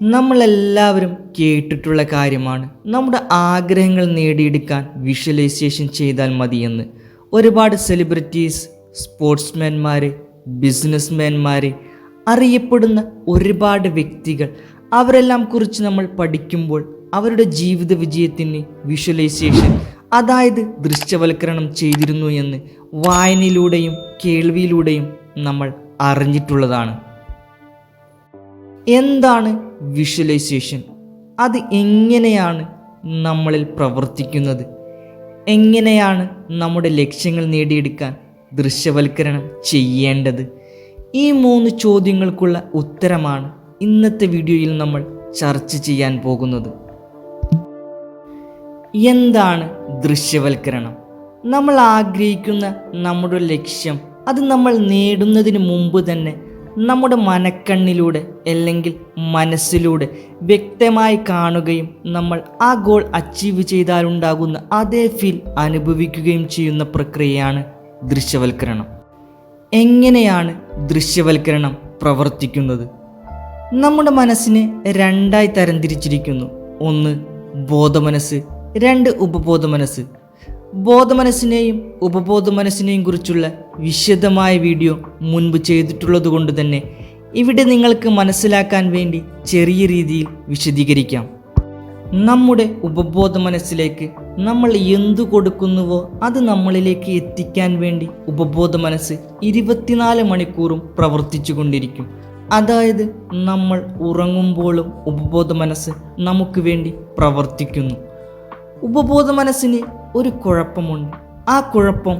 നമ്മളെല്ലാവരും കേട്ടിട്ടുള്ള കാര്യമാണ് നമ്മുടെ ആഗ്രഹങ്ങൾ നേടിയെടുക്കാൻ വിഷ്വലൈസേഷൻ ചെയ്താൽ മതിയെന്ന്. ഒരുപാട് സെലിബ്രിറ്റീസ്, സ്പോർട്സ്മാൻമാർ, ബിസിനസ്മാൻമാർ, അറിയപ്പെടുന്ന ഒരുപാട് വ്യക്തികൾ, അവരെല്ലാം കുറിച്ച് നമ്മൾ പഠിക്കുമ്പോൾ അവരുടെ ജീവിത വിജയത്തിന് വിഷ്വലൈസേഷൻ, അതായത് ദൃശ്യവൽക്കരണം ചെയ്തിരുന്നു എന്ന് വായനയിലൂടെയും കേൾവിയിലൂടെയും നമ്മൾ അറിഞ്ഞിട്ടുള്ളതാണ്. എന്താണ് വിഷ്വലൈസേഷൻ? അത് എങ്ങനെയാണ് നമ്മളിൽ പ്രവർത്തിക്കുന്നത്? എങ്ങനെയാണ് നമ്മുടെ ലക്ഷ്യങ്ങൾ നേടിയെടുക്കാൻ ദൃശ്യവൽക്കരണം ചെയ്യേണ്ടത്? ഈ 3 ചോദ്യങ്ങൾക്കുള്ള ഉത്തരമാണ് ഇന്നത്തെ വീഡിയോയിൽ നമ്മൾ ചർച്ച ചെയ്യാൻ പോകുന്നത്. എന്താണ് ദൃശ്യവൽക്കരണം? നമ്മൾ ആഗ്രഹിക്കുന്ന നമ്മുടെ ലക്ഷ്യം അത് നമ്മൾ നേടുന്നതിന് മുമ്പ് തന്നെ നമ്മുടെ മനക്കണ്ണിലൂടെ അല്ലെങ്കിൽ മനസ്സിലൂടെ വ്യക്തമായി കാണുകയും നമ്മൾ ആ ഗോൾ അച്ചീവ് ചെയ്താലുണ്ടാകുന്ന അതേ ഫീൽ അനുഭവിക്കുകയും ചെയ്യുന്ന പ്രക്രിയയാണ് ദൃശ്യവൽക്കരണം. എങ്ങനെയാണ് ദൃശ്യവൽക്കരണം പ്രവർത്തിക്കുന്നത്? നമ്മുടെ മനസ്സിനെ 2ആയി തരംതിരിച്ചിരിക്കുന്നു. 1 ബോധമനസ്സ്, 2 ഉപബോധ മനസ്സ്. ബോധമനസ്സിനെയും ഉപബോധ മനസ്സിനെയും കുറിച്ചുള്ള വിശദമായ വീഡിയോ മുൻപ് ചെയ്തിട്ടുള്ളത് കൊണ്ട് തന്നെ ഇവിടെ നിങ്ങൾക്ക് മനസ്സിലാക്കാൻ വേണ്ടി ചെറിയ രീതിയിൽ വിശദീകരിക്കാം. നമ്മുടെ ഉപബോധ മനസ്സിലേക്ക് നമ്മൾ എന്തു കൊടുക്കുന്നുവോ അത് നമ്മളിലേക്ക് എത്തിക്കാൻ വേണ്ടി ഉപബോധ മനസ്സ് 24 മണിക്കൂറും പ്രവർത്തിച്ചു കൊണ്ടിരിക്കും. അതായത് നമ്മൾ ഉറങ്ങുമ്പോഴും ഉപബോധ മനസ്സ് നമുക്ക് വേണ്ടി പ്രവർത്തിക്കുന്നു. ഉപബോധ മനസ്സിന് ഒരു കുഴപ്പമുണ്ട്. ആ കുഴപ്പം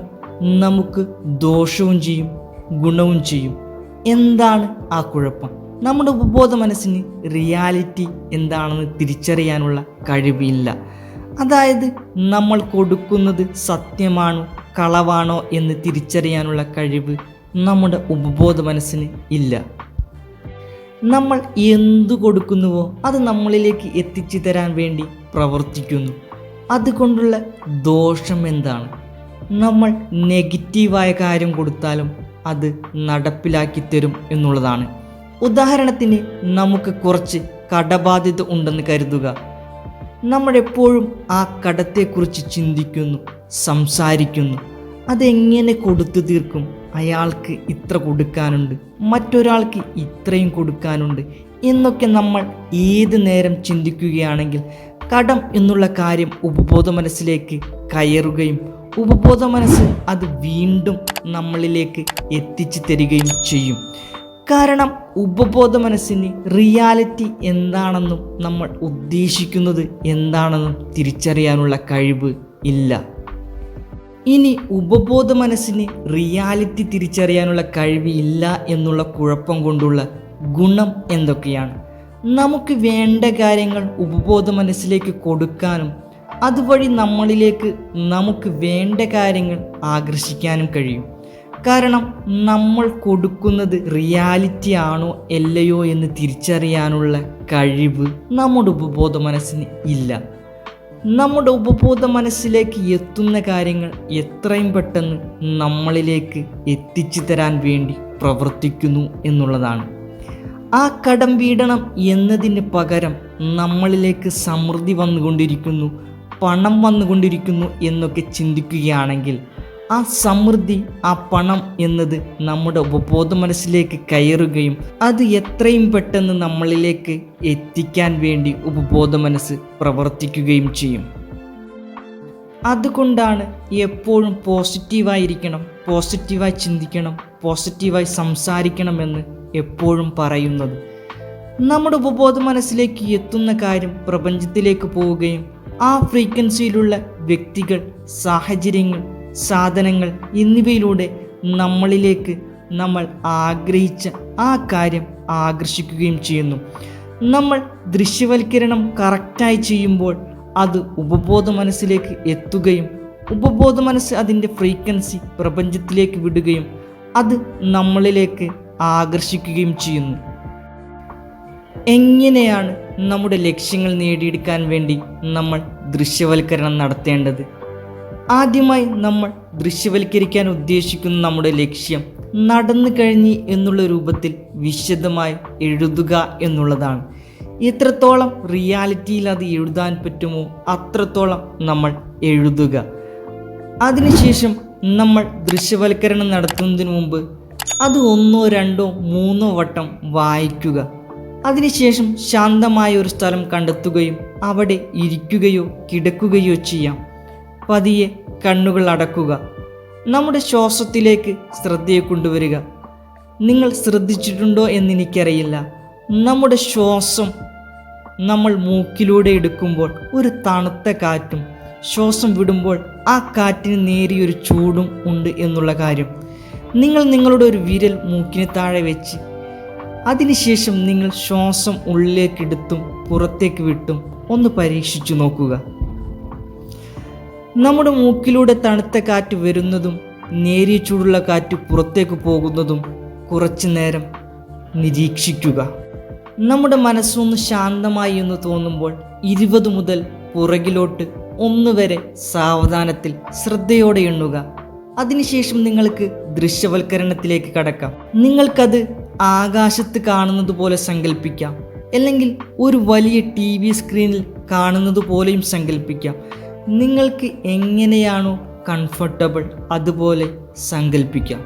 നമുക്ക് ദോഷവും ചെയ്യും, ഗുണവും ചെയ്യും. എന്താണ് ആ കുഴപ്പം? നമ്മുടെ ഉപബോധ മനസ്സിന് റിയാലിറ്റി എന്താണെന്ന് തിരിച്ചറിയാനുള്ള കഴിവില്ല. അതായത് നമ്മൾ കൊടുക്കുന്നത് സത്യമാണോ കളവാണോ എന്ന് തിരിച്ചറിയാനുള്ള കഴിവ് നമ്മുടെ ഉപബോധ മനസ്സിന് ഇല്ല. നമ്മൾ എന്തു കൊടുക്കുന്നുവോ അത് നമ്മളിലേക്ക് എത്തിച്ചു തരാൻ വേണ്ടി പ്രവർത്തിക്കുന്നു. അതുകൊണ്ടുള്ള ദോഷം എന്താണ്? നമ്മൾ നെഗറ്റീവായ കാര്യം കൊടുത്താലും അത് നടപ്പിലാക്കി തരും എന്നുള്ളതാണ്. ഉദാഹരണത്തിന്, നമുക്ക് കുറച്ച് കടബാധ്യത ഉണ്ടെന്ന് കരുതുക. നമ്മളെപ്പോഴും ആ കടത്തെക്കുറിച്ച് ചിന്തിക്കുന്നു, സംസാരിക്കുന്നു. അതെങ്ങനെ കൊടുത്തു തീർക്കും? അയാൾക്ക് ഇത്ര കൊടുക്കാനുണ്ട്, മറ്റൊരാൾക്ക് ഇത്രയും കൊടുക്കാനുണ്ട് എന്നൊക്കെ നമ്മൾ ഏത് നേരം ചിന്തിക്കുകയാണെങ്കിൽ കടം എന്നുള്ള കാര്യം ഉപബോധ മനസ്സിലേക്ക് കയറുകയും ഉപബോധ മനസ്സ് അത് വീണ്ടും നമ്മളിലേക്ക് എത്തിച്ചു തരികയും ചെയ്യും. കാരണം ഉപബോധ മനസ്സിന് റിയാലിറ്റി എന്താണെന്നും നമ്മൾ ഉദ്ദേശിക്കുന്നത് എന്താണെന്നും തിരിച്ചറിയാനുള്ള കഴിവ് ഇല്ല. ഇനി ഉപബോധ മനസ്സിന് റിയാലിറ്റി തിരിച്ചറിയാനുള്ള കഴിവ് ഇല്ല എന്നുള്ള കുഴപ്പം കൊണ്ടുള്ള ഗുണം എന്തൊക്കെയാണ്? നമുക്ക് വേണ്ട കാര്യങ്ങൾ ഉപബോധ മനസ്സിലേക്ക് കൊടുക്കാനും അതുവഴി നമ്മളിലേക്ക് നമുക്ക് വേണ്ട കാര്യങ്ങൾ ആകർഷിക്കാനും കഴിയും. കാരണം നമ്മൾ കൊടുക്കുന്നത് റിയാലിറ്റി ആണോ അല്ലയോ എന്ന് തിരിച്ചറിയാനുള്ള കഴിവ് നമ്മുടെ ഉപബോധ മനസ്സിന് ഇല്ല. നമ്മുടെ ഉപബോധ മനസ്സിലേക്ക് എത്തുന്ന കാര്യങ്ങൾ എത്രയും പെട്ടെന്ന് നമ്മളിലേക്ക് എത്തിച്ചു തരാൻ വേണ്ടി പ്രവർത്തിക്കുന്നു എന്നുള്ളതാണ്. ആ കടം വീടണം എന്നതിന് പകരം നമ്മളിലേക്ക് സമൃദ്ധി വന്നുകൊണ്ടിരിക്കുന്നു, പണം വന്നുകൊണ്ടിരിക്കുന്നു എന്നൊക്കെ ചിന്തിക്കുകയാണെങ്കിൽ ആ സമൃദ്ധി, ആ പണം എന്നത് നമ്മുടെ ഉപബോധ മനസ്സിലേക്ക് കയറുകയും അത് എത്രയും പെട്ടെന്ന് നമ്മളിലേക്ക് എത്തിക്കാൻ വേണ്ടി ഉപബോധ മനസ്സ് പ്രവർത്തിക്കുകയും ചെയ്യും. അതുകൊണ്ടാണ് എപ്പോഴും പോസിറ്റീവായിരിക്കണം, പോസിറ്റീവായി ചിന്തിക്കണം, പോസിറ്റീവായി സംസാരിക്കണമെന്ന് എപ്പോഴും പറയുന്നത്. നമ്മുടെ ഉപബോധ മനസ്സിലേക്ക് എത്തുന്ന കാര്യം പ്രപഞ്ചത്തിലേക്ക് പോവുകയും ആ ഫ്രീക്വൻസിയിലുള്ള വ്യക്തികൾ, സാഹചര്യങ്ങൾ, സാധനങ്ങൾ എന്നിവയിലൂടെ നമ്മളിലേക്ക് നമ്മൾ ആഗ്രഹിച്ച ആ കാര്യം ആകർഷിക്കുകയും ചെയ്യുന്നു. നമ്മൾ ദൃശ്യവൽക്കരണം കറക്റ്റായി ചെയ്യുമ്പോൾ അത് ഉപബോധ മനസ്സിലേക്ക് എത്തുകയും ഉപബോധ മനസ്സ് അതിൻ്റെ ഫ്രീക്വൻസി പ്രപഞ്ചത്തിലേക്ക് വിടുകയും അത് നമ്മളിലേക്ക് ആകർഷിക്കുകയും ചെയ്യുന്നു. എങ്ങനെയാണ് നമ്മുടെ ലക്ഷ്യങ്ങൾ നേടിയെടുക്കാൻ വേണ്ടി നമ്മൾ ദൃശ്യവൽക്കരണം നടത്തേണ്ടത്? ആദ്യമായി നമ്മൾ ദൃശ്യവൽക്കരിക്കാൻ ഉദ്ദേശിക്കുന്ന നമ്മുടെ ലക്ഷ്യം നടന്നു കഴിഞ്ഞ് എന്നുള്ള രൂപത്തിൽ വിശദമായി എഴുതുക എന്നുള്ളതാണ്. എത്രത്തോളം റിയാലിറ്റിയിൽ അത് എഴുതാൻ പറ്റുമോ അത്രത്തോളം നമ്മൾ എഴുതുക. അതിനുശേഷം നമ്മൾ ദൃശ്യവൽക്കരണം നടത്തുന്നതിന് മുമ്പ് അത് 1, 2, 3 വട്ടം വായിക്കുക. അതിനുശേഷം ശാന്തമായ ഒരു സ്ഥലം കണ്ടെത്തുകയും അവിടെ ഇരിക്കുകയോ കിടക്കുകയോ ചെയ്യാം. പതിയെ കണ്ണുകൾ അടക്കുക. നമ്മുടെ ശ്വാസത്തിലേക്ക് ശ്രദ്ധയെ കൊണ്ടുവരിക. നിങ്ങൾ ശ്രദ്ധിച്ചിട്ടുണ്ടോ എന്നെനിക്കറിയില്ല, നമ്മുടെ ശ്വാസം നമ്മൾ മൂക്കിലൂടെ എടുക്കുമ്പോൾ ഒരു തണുത്ത കാറ്റും ശ്വാസം വിടുമ്പോൾ ആ കാറ്റിന് നേരിയൊരു ചൂടും ഉണ്ട് എന്നുള്ള കാര്യം. നിങ്ങൾ നിങ്ങളുടെ ഒരു വിരൽ മൂക്കിന് താഴെ വെച്ച് അതിനുശേഷം നിങ്ങൾ ശ്വാസം ഉള്ളിലേക്കെടുത്തും പുറത്തേക്ക് വിട്ടും ഒന്ന് പരീക്ഷിച്ചു നോക്കുക. നമ്മുടെ മൂക്കിലൂടെ തണുത്ത കാറ്റ് വരുന്നതും നേരിയ ചൂടുള്ള കാറ്റ് പുറത്തേക്ക് പോകുന്നതും കുറച്ചു നേരം നിരീക്ഷിക്കുക. നമ്മുടെ മനസ്സൊന്ന് ശാന്തമായി എന്ന് തോന്നുമ്പോൾ 20 മുതൽ പുറകിലോട്ട് 1 വരെ സാവധാനത്തിൽ ശ്രദ്ധയോടെ എണ്ണുക. അതിനുശേഷം നിങ്ങൾക്ക് ദൃശ്യവൽക്കരണത്തിലേക്ക് കടക്കാം. നിങ്ങൾക്കത് ആകാശത്ത് കാണുന്നത് പോലെ സങ്കല്പിക്കാം, അല്ലെങ്കിൽ ഒരു വലിയ TV സ്ക്രീനിൽ കാണുന്നത് പോലെയും സങ്കല്പിക്കാം. നിങ്ങൾക്ക് എങ്ങനെയാണോ കംഫർട്ടബിൾ അതുപോലെ സങ്കല്പിക്കാം.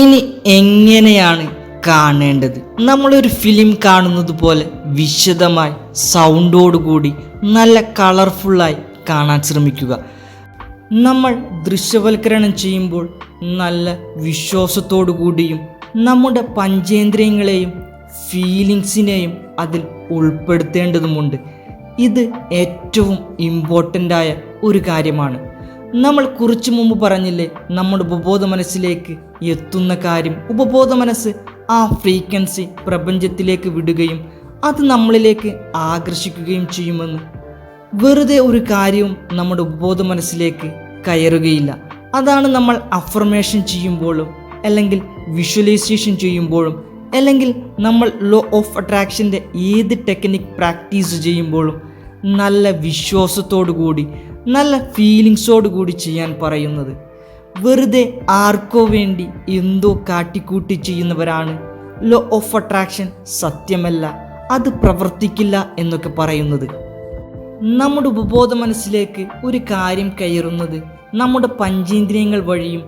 ഇനി എങ്ങനെയാണ് കാണേണ്ടത്? നമ്മളൊരു ഫിലിം കാണുന്നത് പോലെ വിശദമായി സൗണ്ടോടുകൂടി നല്ല കളർഫുള്ളായി കാണാൻ ശ്രമിക്കുക. നമ്മൾ ദൃശ്യവൽക്കരണം ചെയ്യുമ്പോൾ നല്ല വിശ്വാസത്തോടു കൂടിയും നമ്മുടെ പഞ്ചേന്ദ്രിയങ്ങളെയും ഫീലിങ്സിനെയും അതിൽ ഉൾപ്പെടുത്തേണ്ടതുമുണ്ട്. ഇത് ഏറ്റവും ഇമ്പോർട്ടൻ്റായ ഒരു കാര്യമാണ്. നമ്മൾ കുറച്ചു മുമ്പ് പറഞ്ഞില്ലേ, നമ്മുടെ ഉപബോധ മനസ്സിലേക്ക് എത്തുന്ന കാര്യം ഉപബോധ മനസ്സ് ആ ഫ്രീക്വൻസി പ്രപഞ്ചത്തിലേക്ക് വിടുകയും അത് നമ്മളിലേക്ക് ആകർഷിക്കുകയും ചെയ്യുമെന്ന്. വെറുതെ ഒരു കാര്യവും നമ്മുടെ ഉപബോധ മനസ്സിലേക്ക് കയറുകയില്ല. അതാണ് നമ്മൾ അഫർമേഷൻ ചെയ്യുമ്പോഴും അല്ലെങ്കിൽ വിഷ്വലൈസേഷൻ ചെയ്യുമ്പോഴും അല്ലെങ്കിൽ നമ്മൾ ലോ ഓഫ് അട്രാക്ഷൻ്റെ ഏത് ടെക്നിക് പ്രാക്ടീസ് ചെയ്യുമ്പോഴും നല്ല വിശ്വാസത്തോടു കൂടി നല്ല ഫീലിങ്സോടു കൂടി ചെയ്യാൻ പറയുന്നത്. വെറുതെ ആർക്കോ വേണ്ടി എന്തോ കാട്ടിക്കൂട്ടി ചെയ്യുന്നവരാണ് ലോ ഓഫ് അട്രാക്ഷൻ സത്യമല്ല, അത് പ്രവർത്തിക്കില്ല എന്നൊക്കെ പറയുന്നത്. നമ്മുടെ ഉപബോധ മനസ്സിലേക്ക് ഒരു കാര്യം കയറുന്നത് നമ്മുടെ പഞ്ചേന്ദ്രിയങ്ങൾ വഴിയും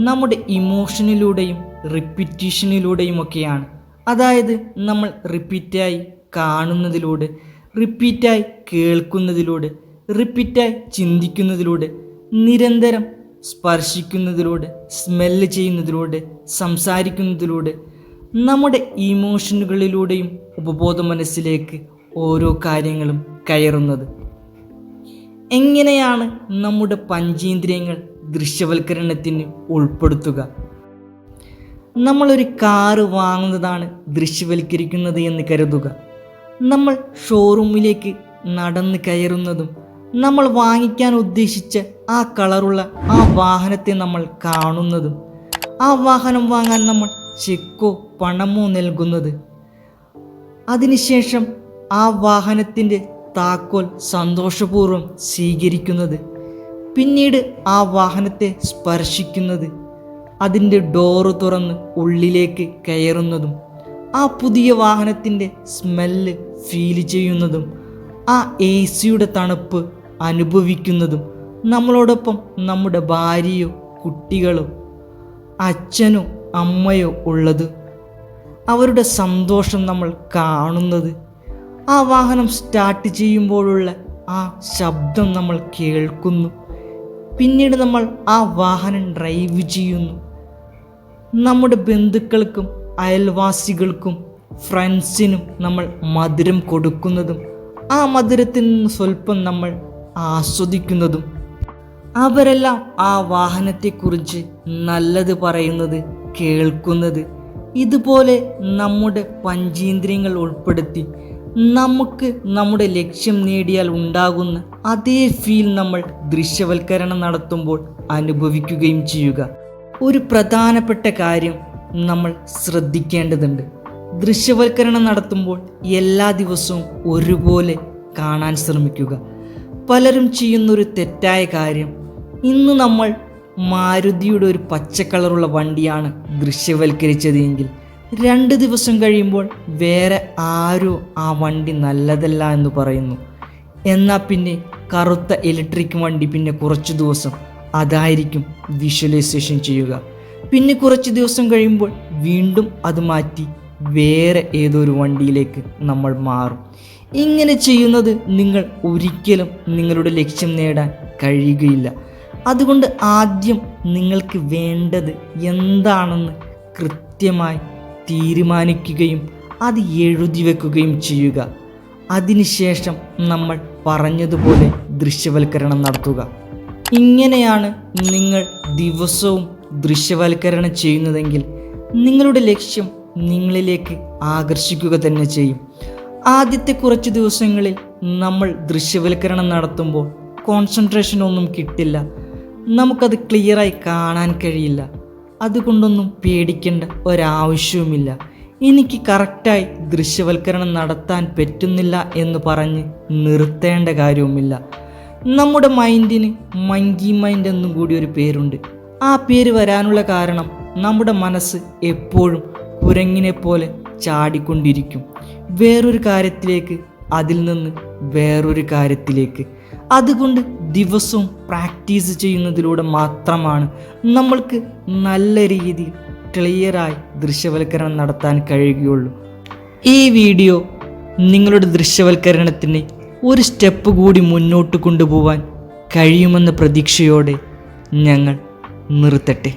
നമ്മുടെ ഇമോഷനിലൂടെയും റിപ്പീറ്റേഷനിലൂടെയും ഒക്കെയാണ്. അതായത് നമ്മൾ റിപ്പീറ്റായി കാണുന്നതിലൂടെ, റിപ്പീറ്റായി കേൾക്കുന്നതിലൂടെ, റിപ്പീറ്റായി ചിന്തിക്കുന്നതിലൂടെ, നിരന്തരം സ്പർശിക്കുന്നതിലൂടെ, സ്മെല്ല് ചെയ്യുന്നതിലൂടെ, സംസാരിക്കുന്നതിലൂടെ, നമ്മുടെ ഇമോഷനുകളിലൂടെയും ഉപബോധ മനസ്സിലേക്ക് ഓരോ കാര്യങ്ങളും കയറുന്നത്. എങ്ങനെയാണ് നമ്മുടെ പഞ്ചേന്ദ്രിയങ്ങൾ ദൃശ്യവൽക്കരണത്തിന് ഉൾപ്പെടുത്തുക? നമ്മളൊരു കാറ് വാങ്ങുന്നതാണ് ദൃശ്യവൽക്കരിക്കുന്നത് എന്ന് കരുതുക. നമ്മൾ ഷോറൂമിലേക്ക് നടന്ന് കയറുന്നതും നമ്മൾ വാങ്ങിക്കാൻ ഉദ്ദേശിച്ച ആ കളറുള്ള ആ വാഹനത്തെ നമ്മൾ കാണുന്നതും ആ വാഹനം വാങ്ങാൻ നമ്മൾ ചെക്കോ പണമോ നൽകുന്നത്, അതിനുശേഷം ആ വാഹനത്തിൻ്റെ താക്കോൽ സന്തോഷപൂർവ്വം സ്വീകരിക്കുന്നത്, പിന്നീട് ആ വാഹനത്തെ സ്പർശിക്കുന്നത്, അതിൻ്റെ ഡോറ് തുറന്ന് ഉള്ളിലേക്ക് കയറുന്നതും ആ പുതിയ വാഹനത്തിൻ്റെ സ്മെല്ല് ഫീൽ ചെയ്യുന്നതും ആ AC-യുടെ തണുപ്പ് അനുഭവിക്കുന്നതും, നമ്മളോടൊപ്പം നമ്മുടെ ഭാര്യയോ കുട്ടികളോ അച്ഛനോ അമ്മയോ ഉള്ളത്, അവരുടെ സന്തോഷം നമ്മൾ കാണുന്നത്, ആ വാഹനം സ്റ്റാർട്ട് ചെയ്യുമ്പോഴുള്ള ആ ശബ്ദം നമ്മൾ കേൾക്കുന്നു, പിന്നീട് നമ്മൾ ആ വാഹനം ഡ്രൈവ് ചെയ്യുന്നു, നമ്മുടെ ബന്ധുക്കൾക്കും അയൽവാസികൾക്കും ഫ്രണ്ട്സിനും നമ്മൾ മധുരം കൊടുക്കുന്നതും ആ മധുരത്തിൽ നിന്ന് സ്വല്പം നമ്മൾ ആസ്വദിക്കുന്നതും, അവരെല്ലാം ആ വാഹനത്തെക്കുറിച്ച് നല്ലത് പറയുന്നത് കേൾക്കുന്നത്, ഇതുപോലെ നമ്മുടെ പഞ്ചേന്ദ്രിയങ്ങൾ ഉൾപ്പെടുത്തി നമുക്ക് നമ്മുടെ ലക്ഷ്യം നേടിയാൽ ഉണ്ടാകുന്ന അതേ ഫീൽ നമ്മൾ ദൃശ്യവൽക്കരണം നടത്തുമ്പോൾ അനുഭവിക്കുകയും ചെയ്യുക. ഒരു പ്രധാനപ്പെട്ട കാര്യം നമ്മൾ ശ്രദ്ധിക്കേണ്ടതുണ്ട്. ദൃശ്യവൽക്കരണം നടത്തുമ്പോൾ എല്ലാ ദിവസവും ഒരുപോലെ കാണാൻ ശ്രമിക്കുക. പലരും ചെയ്യുന്നൊരു തെറ്റായ കാര്യം, ഇന്ന് നമ്മൾ മാരുതിയുടെ ഒരു പച്ച കളറുള്ള വണ്ടിയാണ് ദൃശ്യവൽക്കരിച്ചത് എങ്കിൽ 2 ദിവസം കഴിയുമ്പോൾ വേറെ ആരോ ആ വണ്ടി നല്ലതല്ല എന്ന് പറയുന്നു. എന്നാൽ പിന്നെ കറുത്ത ഇലക്ട്രിക് വണ്ടി പിന്നെ കുറച്ച് ദിവസം അതായിരിക്കും വിഷ്വലൈസേഷൻ ചെയ്യുക. പിന്നെ കുറച്ച് ദിവസം കഴിയുമ്പോൾ വീണ്ടും അത് മാറ്റി വേറെ ഏതൊരു വണ്ടിയിലേക്ക് നമ്മൾ മാറും. ഇങ്ങനെ ചെയ്യുന്നത് നിങ്ങൾ ഒരിക്കലും നിങ്ങളുടെ ലക്ഷ്യം നേടാൻ കഴിയുകയില്ല. അതുകൊണ്ട് ആദ്യം നിങ്ങൾക്ക് വേണ്ടത് എന്താണെന്ന് കൃത്യമായി തീരുമാനിക്കുകയും അത് എഴുതി വെക്കുകയും ചെയ്യുക. അതിനുശേഷം നമ്മൾ പറഞ്ഞതുപോലെ ദൃശ്യവൽക്കരണം നടത്തുക. ഇങ്ങനെയാണ് നിങ്ങൾ ദിവസവും ദൃശ്യവൽക്കരണം ചെയ്യുന്നതെങ്കിൽ നിങ്ങളുടെ ലക്ഷ്യം നിങ്ങളിലേക്ക് ആകർഷിക്കുക തന്നെ ചെയ്യും. ആദ്യത്തെ കുറച്ച് ദിവസങ്ങളിൽ നമ്മൾ ദൃശ്യവൽക്കരണം നടത്തുമ്പോൾ കോൺസെൻട്രേഷൻ ഒന്നും കിട്ടില്ല, നമുക്കത് ക്ലിയറായി കാണാൻ കഴിയില്ല. അതുകൊണ്ടൊന്നും പേടിക്കേണ്ട ഒരാവശ്യവുമില്ല. എനിക്ക് കറക്റ്റായി ദൃശ്യവൽക്കരണം നടത്താൻ പറ്റുന്നില്ല എന്ന് പറഞ്ഞ് നിർത്തേണ്ട കാര്യവുമില്ല. നമ്മുടെ മൈൻഡിന് മങ്കി മൈൻഡ് എന്നും കൂടി ഒരു പേരുണ്ട്. ആ പേര് വരാനുള്ള കാരണം നമ്മുടെ മനസ്സ് എപ്പോഴും കുരങ്ങിനെ പോലെ ചാടിക്കൊണ്ടിരിക്കും, വേറൊരു കാര്യത്തിലേക്ക്, അതിൽ നിന്ന് വേറൊരു കാര്യത്തിലേക്ക്. അതുകൊണ്ട് ദിവസവും പ്രാക്ടീസ് ചെയ്യുന്നതിലൂടെ മാത്രമാണ് നമ്മൾക്ക് നല്ല രീതിയിൽ ക്ലിയറായി ദൃശ്യവൽക്കരണം നടത്താൻ കഴിയുകയുള്ളൂ. ഈ വീഡിയോ നിങ്ങളുടെ ദൃശ്യവൽക്കരണത്തിന് ഒരു സ്റ്റെപ്പ് കൂടി മുന്നോട്ട് കൊണ്ടുപോകാൻ കഴിയുമെന്ന പ്രതീക്ഷയോടെ ഞങ്ങൾ നിർത്തട്ടെ.